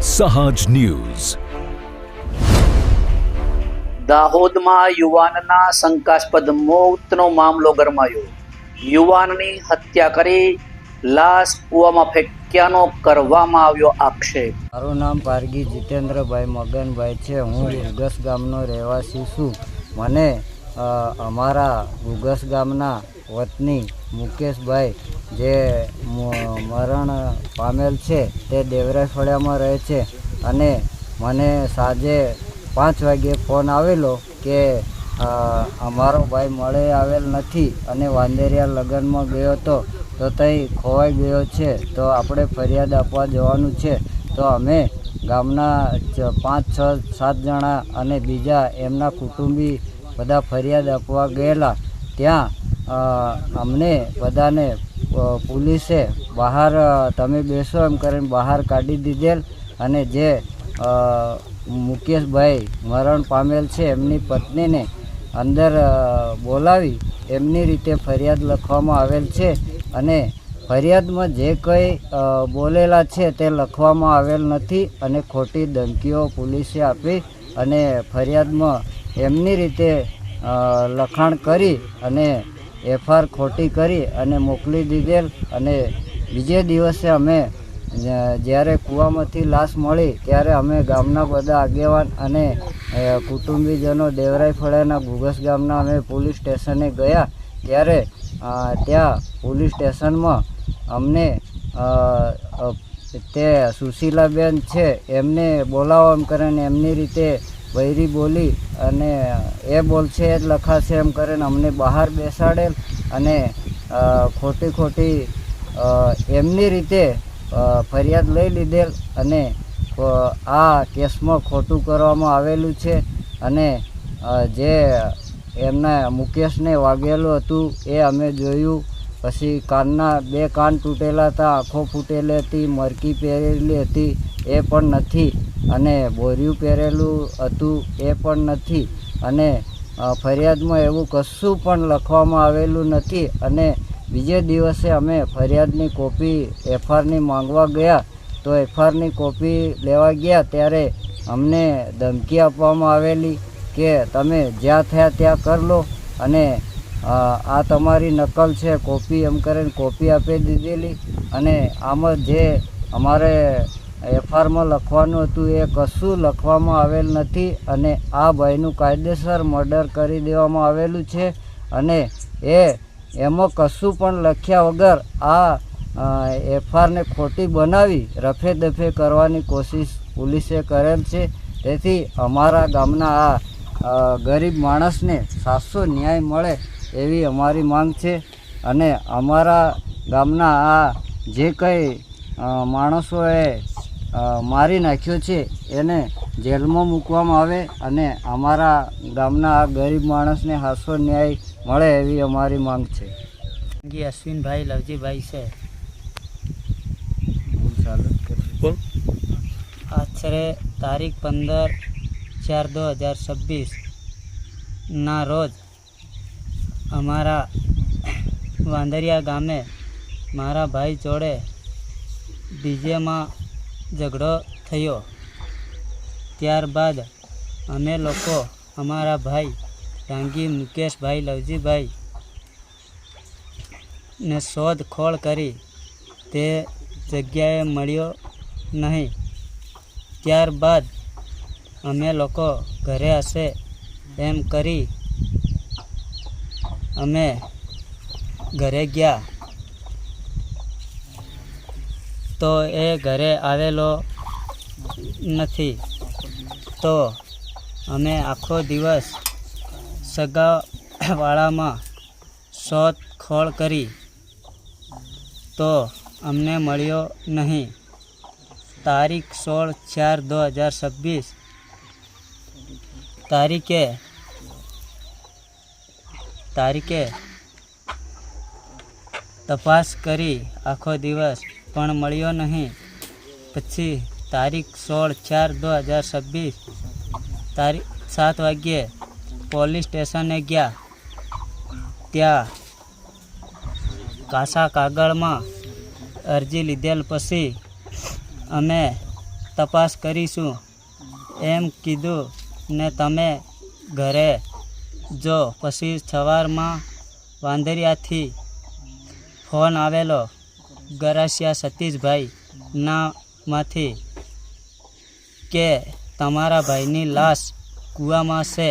સહજ ન્યૂઝ. દાહોદમાં યુવાનના શંકાસ્પદ મોતનો મામલો ગરમાયો. યુવાનની હત્યા કરી લાશ કૂવામાં ફેંક્યાનો કરવામાં આવ્યો આક્ષેપ. મારું નામ પારગી જીતેન્દ્રભાઈ મગનભાઈ છે. હું ગુગસ ગામનો રહેવાસી છું. મને અમારા ગુગસ ગામના વતની મુકેશભાઈ જે મરણ પામેલ છે તે દેવરાઈ ફળિયામાં રહે છે અને મને સાંજે 5 વાગ્યે ફોન આવેલો કે અમારો ભાઈ મળે આવેલ નથી અને વાંદેરિયા લગ્નમાં ગયો હતો તો ત્યાં ખોવાઈ ગયો છે, તો આપણે ફરિયાદ આપવા જવાનું છે. તો અમે ગામના 5, 6, 7 જણા અને બીજા એમના કુટુંબી બધા ફરિયાદ આપવા ગયેલા. ત્યાં અમને બધાને પોલીસે બહાર તમે બેસો એમ કરીને બહાર કાઢી દીધેલ અને જે મુકેશભાઈ મરણ પામેલ છે એમની પત્નીને અંદર બોલાવી એમની રીતે ફરિયાદ લખવામાં આવેલ છે અને ફરિયાદમાં જે કંઈ બોલેલા છે તે લખવામાં આવેલ નથી અને ખોટી ધમકીઓ પોલીસે આપી અને ફરિયાદમાં એમની રીતે લખાણ કરી અને FR ખોટી કરી અને મોકલી દીધેલ. અને બીજે દિવસે અમે જ્યારે કૂવામાંથી લાશ મળી ત્યારે અમે ગામના બધા આગેવાન અને કુટુંબીજનો દેવરાઈ ફળિયાના ગુગસ ગામના અમે પોલીસ સ્ટેશને ગયા. ત્યારે ત્યાં પોલીસ સ્ટેશનમાં અમને તે સુશીલાબેન છે એમને બોલાવો એમ કરીને એમની રીતે બૈરી બોલી અને એ બોલશે એ જ લખાશે એમ કરીને અમને બહાર બેસાડેલ અને ખોટી એમની રીતે ફરિયાદ લઈ લીધેલ અને આ કેસમાં ખોટું કરવામાં આવેલું છે. અને જે એમના મુકેશને વાગેલું હતું એ અમે જોયું. પછી કાનના 2 કાન તૂટેલા હતા, આંખો ફૂટેલી હતી, મરકી પહેરેલી હતી એ પણ નથી અને બોરિયું પહેરેલું હતું એ પણ નથી અને ફરિયાદમાં એવું કશું પણ લખવામાં આવેલું નથી. અને બીજે દિવસે અમે ફરિયાદની કોપી FRની માંગવા ગયા તો FRની કોપી લેવા ગયા ત્યારે અમને ધમકી આપવામાં આવેલી કે તમે જ્યાં થયા ત્યાં કરી લો અને આ તમારી નકલ છે કોપી એમ કરીને કોપી આપી દીધેલી. અને આમાં જે અમારે FRમાં લખવાનું હતું એ કશું લખવામાં આવેલ નથી અને આ ભાઈનું કાયદેસર મર્ડર કરી દેવામાં આવેલું છે અને એમાં કશું પણ લખ્યા વગર આ FRને ખોટી બનાવી રફે દફે કરવાની કોશિશ પોલીસે કરેલ છે. તેથી અમારા ગામના આ ગરીબ માણસને સાચો ન્યાય મળે એવી અમારી માંગ છે. અને અમારા ગામના આ જે કંઈ માણસોએ મારી નાખ્યો છે એને જેલમાં મૂકવામાં આવે અને અમારા ગામના આ ગરીબ માણસને સાચો ન્યાય મળે એવી અમારી માંગ છે. અશ્વિનભાઈ લવજીભાઈ છે. આશરે તારીખ 15/4/2026 ના રોજ અમારા વાંદરિયા ગામે મારા ભાઈ જોડે ડીજેમાં ઝઘડો થયો. ત્યારબાદ અમે લોકો અમારા ભાઈ ડાંગી મુકેશભાઈ લવજીભાઈ ને શોધખોળ કરી તે જગ્યાએ મળ્યો નહીં. ત્યારબાદ અમે લોકો ઘરે હશે એમ કરી અમે ઘરે ગયા તો એ ઘરે આવેલો નથી. તો અમે આખો દિવસ સગાવાળામાં શોધખોળ કરી તો અમને મળ્યો નહીં. તારીખ 16/4/2026 તારીખે તપાસ કરી આખો દિવસ પણ મળ્યો નહીં. પછી તારીખ 16/4/2026 7 વાગ્યે પોલીસ સ્ટેશને ગયા. ત્યાં કાસા કાગળમાં અરજી લીધેલ પછી અમે તપાસ કરીશું એમ કીધું ને તમે ઘરે જો. પછી સવારમાં વાંદરિયાથી ફોન આવેલો ગરાસિયા સતીશભાઈ નામાંથી કે તમારા ભાઈની લાશ કૂવામાં છે.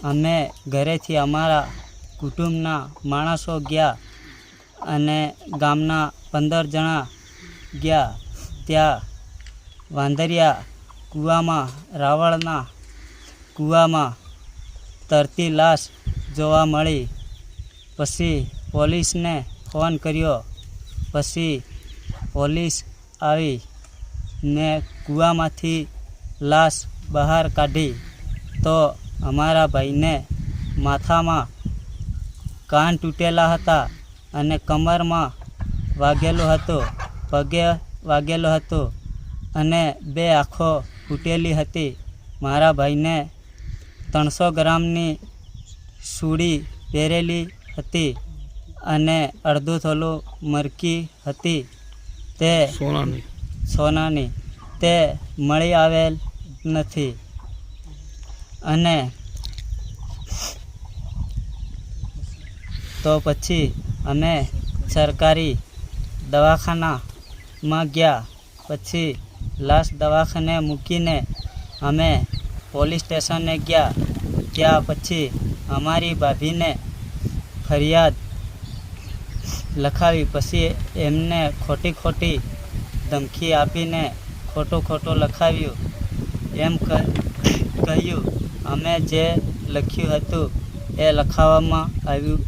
અમે ઘરેથી અમારા કુટુંબના માણસો ગયા અને ગામના 15 જણા ગયા. ત્યાં વાંદરિયા કૂવામાં રાવળના કૂવામાં તરતી લાશ જોવા મળી. પછી પોલીસને ફોન કર્યો. પછી પોલીસ આવી ને કૂવામાંથી લાશ બહાર કાઢી તો અમારા ભાઈને માથામાં કાન તૂટેલા હતા અને કમરમાં વાગેલો હતો, પગે વાગેલો હતો અને 2 આંખો ફૂટેલી હતી. મારા ભાઈને 300 ગ્રામની સૂડી પહેરેલી હતી અને અડધું થોલું મરકી હતી તે સોનાની તે મળી આવેલ નથી. અને તો પછી અમે સરકારી દવાખાનામાં ગયા. પછી લાશ દવાખાને મૂકીને અમે પોલીસ સ્ટેશને ગયા. ત્યાં પછી અમારી ભાભીને ફરિયાદ લખાવી. પછી એમને ખોટી ધમકી આપીને ખોટું લખાવ્યું. એમ કહ્યું અમે જે લખ્યું હતું એ લખાવવામાં આવ્યું